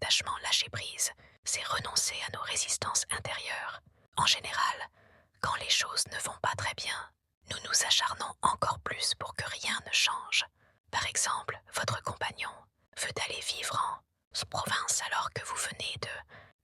détachement, lâcher prise, c'est renoncer à nos résistances intérieures. En général, quand les choses ne vont pas très bien, nous nous acharnons encore plus pour que rien ne change. Par exemple, votre compagnon veut aller vivre en province alors que vous venez de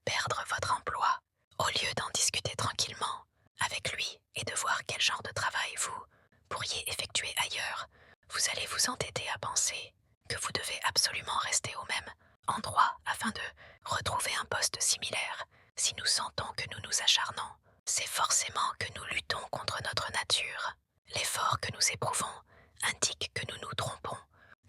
perdre votre emploi. Au lieu d'en discuter tranquillement avec lui et de voir quel genre de travail vous pourriez effectuer ailleurs, vous allez vous entêter à penser que vous devez absolument rester au même endroit afin de retrouver un poste similaire. Si nous sentons que nous nous acharnons, c'est forcément que nous luttons contre notre nature. L'effort que nous éprouvons indique que nous nous trompons.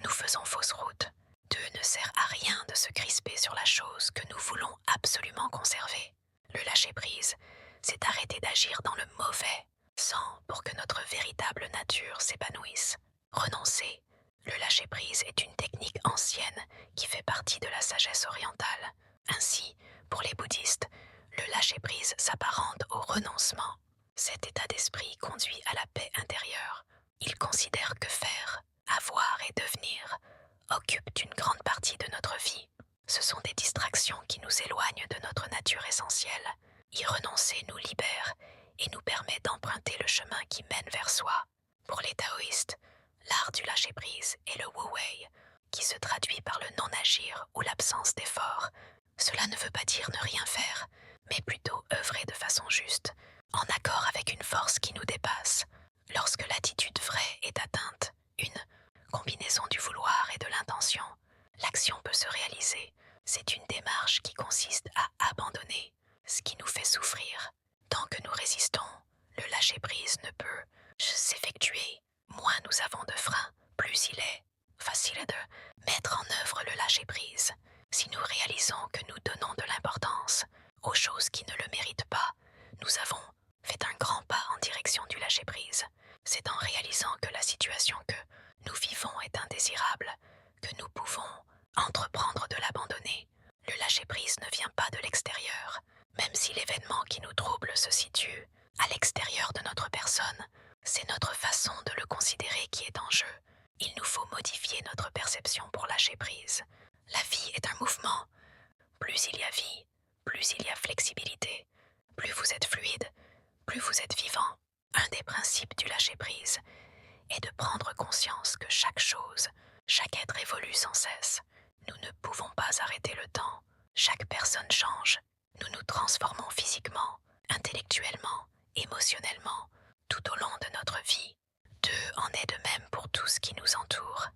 Nous faisons fausse route. Dieu ne sert à rien de se crisper sur la chose que nous voulons absolument conserver. Le lâcher-prise, c'est arrêter d'agir dans le mauvais sang pour que notre véritable nature s'épanouisse. Renoncer. Le lâcher-prise est une technique ancienne qui fait partie de la sagesse orientale. Ainsi, pour les bouddhistes, le lâcher-prise s'apparente au renoncement. Cet état d'esprit conduit à la paix intérieure. Ils considèrent que faire, avoir et devenir occupent une grande partie de notre vie. Ce sont des distractions qui nous éloignent de notre nature essentielle. Y renoncer nous libère et nous permet d'emprunter le chemin qui mène vers soi. Pour les taoïstes, l'art du lâcher-prise est le wu-wei, qui se traduit par le non-agir ou l'absence d'effort. Cela ne veut pas dire ne rien faire, mais plutôt œuvrer de façon juste, en accord avec une force qui nous dépasse. Lorsque l'attitude vraie est atteinte, une combinaison du vouloir et de l'intention, l'action peut se réaliser. C'est une démarche qui consiste à abandonner ce qui nous fait souffrir. Tant que nous résistons, le lâcher-prise ne peut s'effectuer. Moins nous avons de freins, plus il est facile de mettre en œuvre le lâcher-prise. Si nous réalisons que nous donnons de l'importance aux choses qui ne le méritent pas, nous avons fait un grand pas en direction du lâcher-prise. C'est en réalisant que la situation que nous vivons est indésirable que nous pouvons entreprendre de l'abandonner. Le lâcher-prise ne vient pas de l'extérieur, même si l'événement qui nous trouble se situe à l'extérieur de notre personne. C'est notre façon de le considérer qui est en jeu. Il nous faut modifier notre perception pour lâcher prise. La vie est un mouvement. Plus il y a vie, plus il y a flexibilité. Plus vous êtes fluide, plus vous êtes vivant. Un des principes du lâcher-prise est de prendre conscience que chaque chose, chaque être évolue sans cesse. Nous ne pouvons pas arrêter le temps. Chaque personne change. Nous nous transformons physiquement, intellectuellement, émotionnellement, tout au long de notre vie. Dieu en est de même pour tout ce qui nous entoure.